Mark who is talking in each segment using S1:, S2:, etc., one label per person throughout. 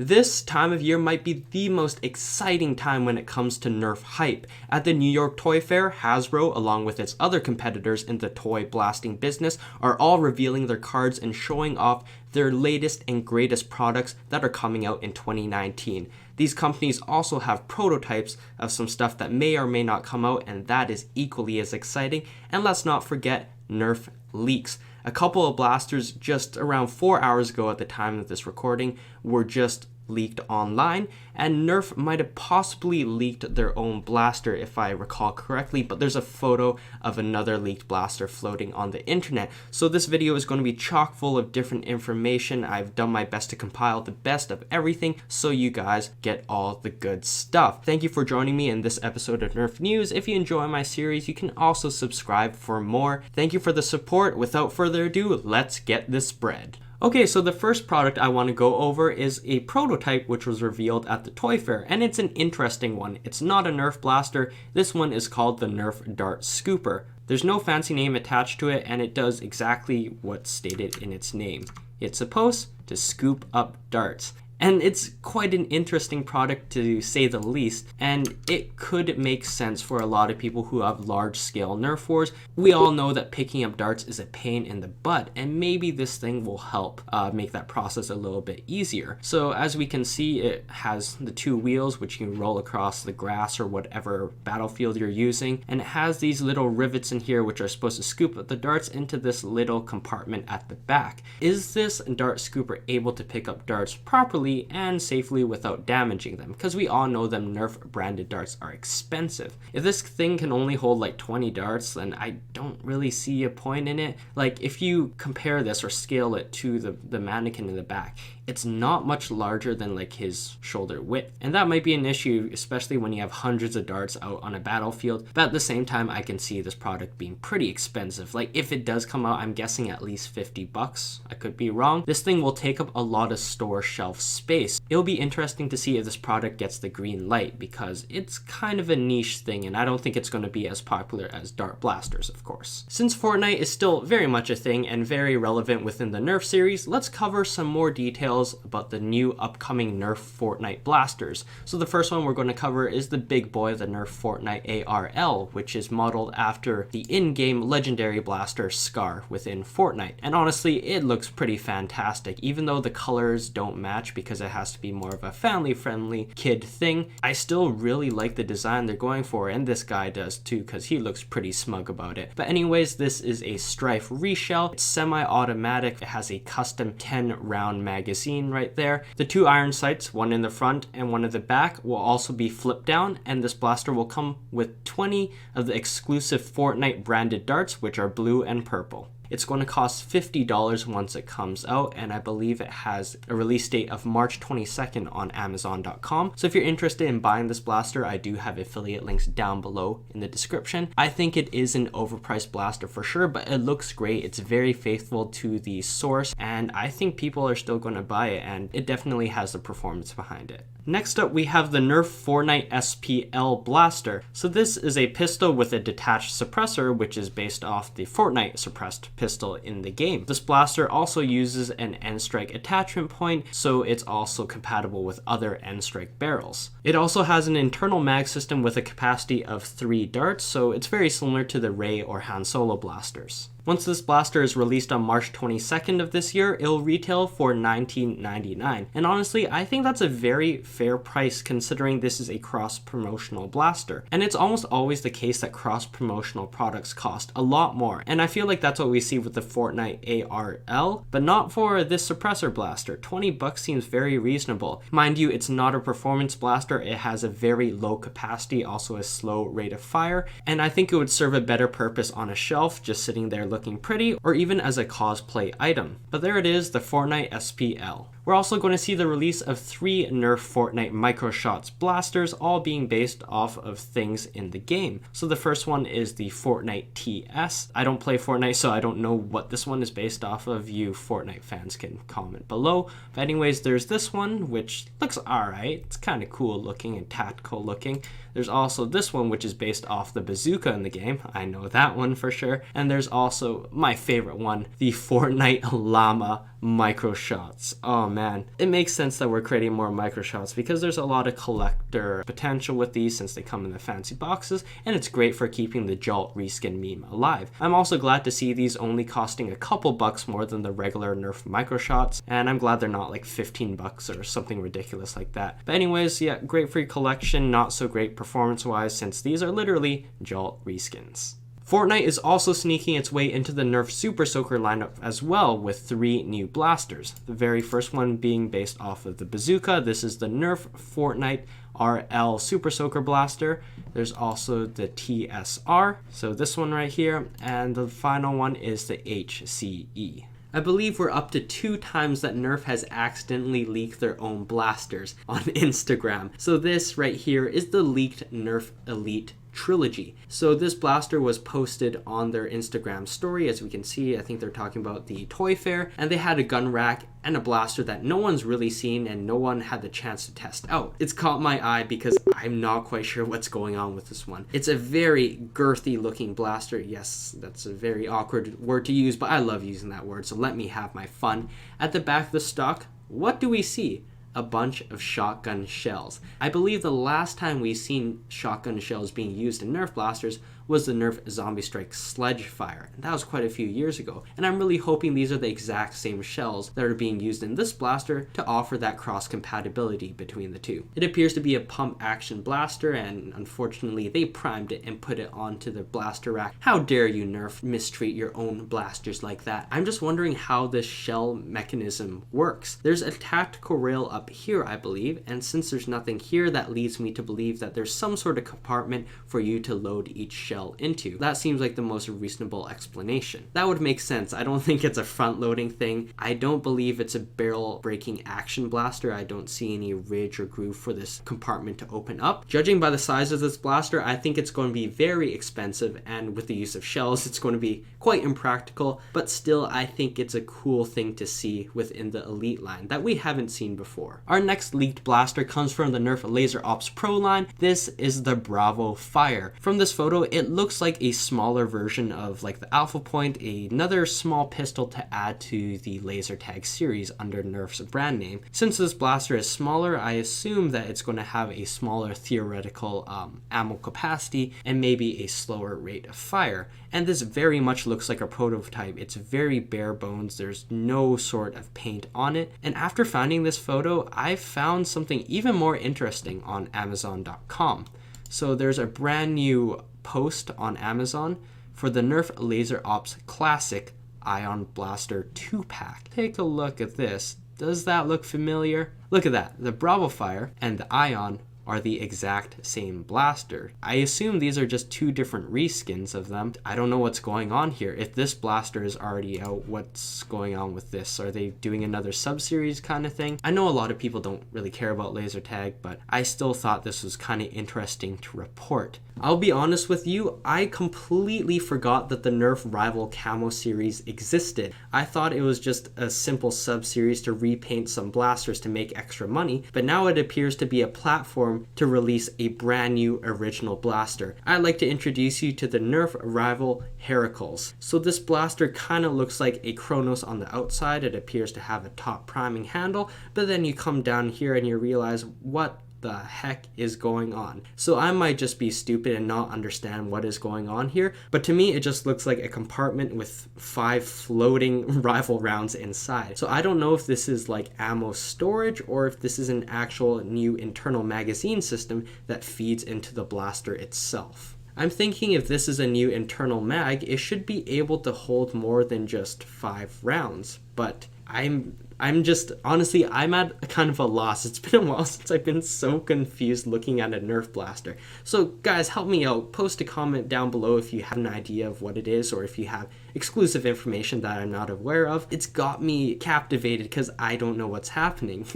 S1: This time of year might be the most exciting time when it comes to Nerf hype. At the New York Toy Fair, Hasbro, along with its other competitors in the toy blasting business, are all revealing their cards and showing off their latest and greatest products that are coming out in 2019. These companies also have prototypes of some stuff that may or may not come out, and that is equally as exciting. And let's not forget Nerf leaks. A couple of blasters just around 4 hours ago at the time of this recording were just leaked online, and Nerf might have possibly leaked their own blaster if I recall correctly, but there's a photo of another leaked blaster floating on the internet. So this video is going to be chock full of different information. I've done my best to compile the best of everything so you guys get all the good stuff. Thank you for joining me in this episode of Nerf News. If you enjoy my series, you can also subscribe for more. Thank you for the support. Without further ado, let's get this bread. Okay, so the first product I want to go over is a prototype which was revealed at the Toy Fair, and it's an interesting one. It's not a Nerf blaster. This one is called the Nerf Dart Scooper. There's no fancy name attached to it, and it does exactly what's stated in its name. It's supposed to scoop up darts. And it's quite an interesting product to say the least, and it could make sense for a lot of people who have large-scale Nerf wars. We all know that picking up darts is a pain in the butt, and maybe this thing will help make that process a little bit easier. So as we can see, it has the two wheels which you can roll across the grass or whatever battlefield you're using, and it has these little rivets in here which are supposed to scoop up the darts into this little compartment at the back. Is this dart scooper able to pick up darts properly and safely without damaging them? Because we all know them Nerf branded darts are expensive. If this thing can only hold like 20 darts, then I don't really see a point in it. Like if you compare this or scale it to the mannequin in the back, it's not much larger than like his shoulder width. And that might be an issue, especially when you have hundreds of darts out on a battlefield. But at the same time, I can see this product being pretty expensive. Like if it does come out, I'm guessing at least $50. I could be wrong. This thing will take up a lot of store shelf space. It'll be interesting to see if this product gets the green light, because it's kind of a niche thing, and I don't think it's going to be as popular as dart blasters, of course. Since Fortnite is still very much a thing and very relevant within the Nerf series, let's cover some more details about the new upcoming Nerf Fortnite blasters. So the first one we're going to cover is the big boy, the Nerf Fortnite ARL, which is modeled after the in-game legendary blaster Scar within Fortnite. And honestly, it looks pretty fantastic. Even though the colors don't match because it has to be more of a family-friendly kid thing, I still really like the design they're going for, and this guy does too, because he looks pretty smug about it. But anyways, this is a Strife reshell. It's semi-automatic. It has a custom 10-round magazine right there. The two iron sights, one in the front and one at the back, will also be flipped down, and this blaster will come with 20 of the exclusive Fortnite branded darts, which are blue and purple. It's going to cost $50 once it comes out, and I believe it has a release date of March 22nd on Amazon.com. So if you're interested in buying this blaster, I do have affiliate links down below in the description. I think it is an overpriced blaster for sure, but it looks great. It's very faithful to the source, and I think people are still going to buy it, and it definitely has the performance behind it. Next up, we have the Nerf Fortnite SPL blaster. So this is a pistol with a detached suppressor, which is based off the Fortnite suppressed pistol in the game. This blaster also uses an N-Strike attachment point, so it's also compatible with other N-Strike barrels. It also has an internal mag system with a capacity of 3 darts, so it's very similar to the Ray or Han Solo blasters. Once this blaster is released on March 22nd of this year, it'll retail for $19.99. And honestly, I think that's a very fair price considering this is a cross-promotional blaster. And it's almost always the case that cross-promotional products cost a lot more. And I feel like that's what we see with the Fortnite ARL, but not for this suppressor blaster. $20 seems very reasonable. Mind you, it's not a performance blaster. It has a very low capacity, also a slow rate of fire. And I think it would serve a better purpose on a shelf, just sitting there looking pretty, or even as a cosplay item. But there it is, the Fortnite SPL. We're also going to see the release of 3 Nerf Fortnite Microshots blasters, all being based off of things in the game. So the first one is the Fortnite TS. I don't play Fortnite, so I don't know what this one is based off of. You Fortnite fans can comment below. But anyways, there's this one, which looks alright. It's kind of cool looking and tactical looking. There's also this one, which is based off the bazooka in the game. I know that one for sure. And there's also my favorite one, the Fortnite Llama Microshots. Oh man, it makes sense that we're creating more microshots because there's a lot of collector potential with these since they come in the fancy boxes, and it's great for keeping the Jolt reskin meme alive. I'm also glad to see these only costing a couple bucks more than the regular Nerf microshots, and I'm glad they're not like 15 bucks or something ridiculous like that. But anyways, yeah, great for your collection, not so great performance-wise since these are literally Jolt reskins. Fortnite is also sneaking its way into the Nerf Super Soaker lineup as well with 3 new blasters. The very first one being based off of the bazooka. This is the Nerf Fortnite ARL Super Soaker blaster. There's also the TSR, so this one right here, and the final one is the HCE. I believe we're up to 2 times that Nerf has accidentally leaked their own blasters on Instagram. So this right here is the leaked Nerf Elite Trilogy. So this blaster was posted on their Instagram story. As we can see, I think they're talking about the toy fair, and they had a gun rack and a blaster that no one's really seen and no one had the chance to test out. It's caught my eye because I'm not quite sure what's going on with this one. It's a very girthy looking blaster. Yes, that's a very awkward word to use, but I love using that word, so let me have my fun. At the back of the stock, what do we see? A bunch of shotgun shells. I believe the last time we've seen shotgun shells being used in Nerf blasters was the Nerf Zombie Strike Sledge Fire. And that was quite a few years ago. And I'm really hoping these are the exact same shells that are being used in this blaster to offer that cross compatibility between the two. It appears to be a pump action blaster, and unfortunately they primed it and put it onto the blaster rack. How dare you, Nerf, mistreat your own blasters like that? I'm just wondering how this shell mechanism works. There's a tactical rail up here, I believe, and since there's nothing here, that leads me to believe that there's some sort of compartment for you to load each shell into. That seems like the most reasonable explanation. That would make sense. I don't think it's a front loading thing. I don't believe it's a barrel breaking action blaster. I don't see any ridge or groove for this compartment to open up. Judging by the size of this blaster, I think it's going to be very expensive, and with the use of shells, it's going to be quite impractical, but still I think it's a cool thing to see within the Elite line that we haven't seen before. Our next leaked blaster comes from the Nerf Laser Ops Pro line. This is the Bravofire. From this photo, it looks like a smaller version of like the Alpha Point, another small pistol to add to the laser tag series under Nerf's brand name. Since this blaster is smaller, I assume that it's going to have a smaller theoretical ammo capacity and maybe a slower rate of fire. And this very much looks like a prototype. It's very bare bones. There's no sort of paint on it. And after finding this photo, I found something even more interesting on Amazon.com. So there's a brand new post on Amazon for the Nerf Laser Ops Classic Ion Blaster 2-pack. Take a look at this. Does that look familiar? Look at that. The Bravofire and the Ion are the exact same blaster. I assume these are just 2 different reskins of them. I don't know what's going on here. If this blaster is already out, what's going on with this? Are they doing another sub-series kind of thing? I know a lot of people don't really care about laser tag, but I still thought this was kind of interesting to report. I'll be honest with you, I completely forgot that the Nerf Rival Camo series existed. I thought it was just a simple sub-series to repaint some blasters to make extra money, but now it appears to be a platform to release a brand new original blaster. I'd like to introduce you to the Nerf Rival Heracles. So this blaster kind of looks like a Kronos on the outside. It appears to have a top priming handle, but then you come down here and you realize what the heck is going on. So I might just be stupid and not understand what is going on here, but to me it just looks like a compartment with 5 floating rifle rounds inside. So I don't know if this is like ammo storage or if this is an actual new internal magazine system that feeds into the blaster itself. I'm thinking if this is a new internal mag, it should be able to hold more than just 5 rounds, but I'm just, honestly, I'm at kind of a loss. It's been a while since I've been so confused looking at a Nerf blaster. So guys, help me out. Post a comment down below if you have an idea of what it is or if you have exclusive information that I'm not aware of. It's got me captivated because I don't know what's happening.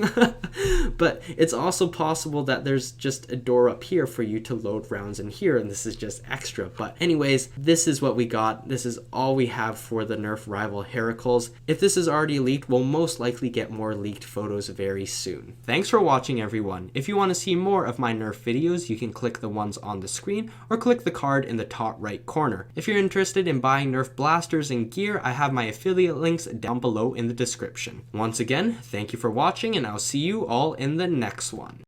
S1: But it's also possible that there's just a door up here for you to load rounds in here, and this is just extra. But anyways, this is what we got. This is all we have for the Nerf Rival Heracles. If this is already leaked, we'll most likely get more leaked photos very soon. Thanks for watching, everyone. If you want to see more of my Nerf videos, you can click the ones on the screen or click the card in the top right corner. If you're interested in buying Nerf blasters, blasters and gear, I have my affiliate links down below in the description. Once again, thank you for watching, and I'll see you all in the next one.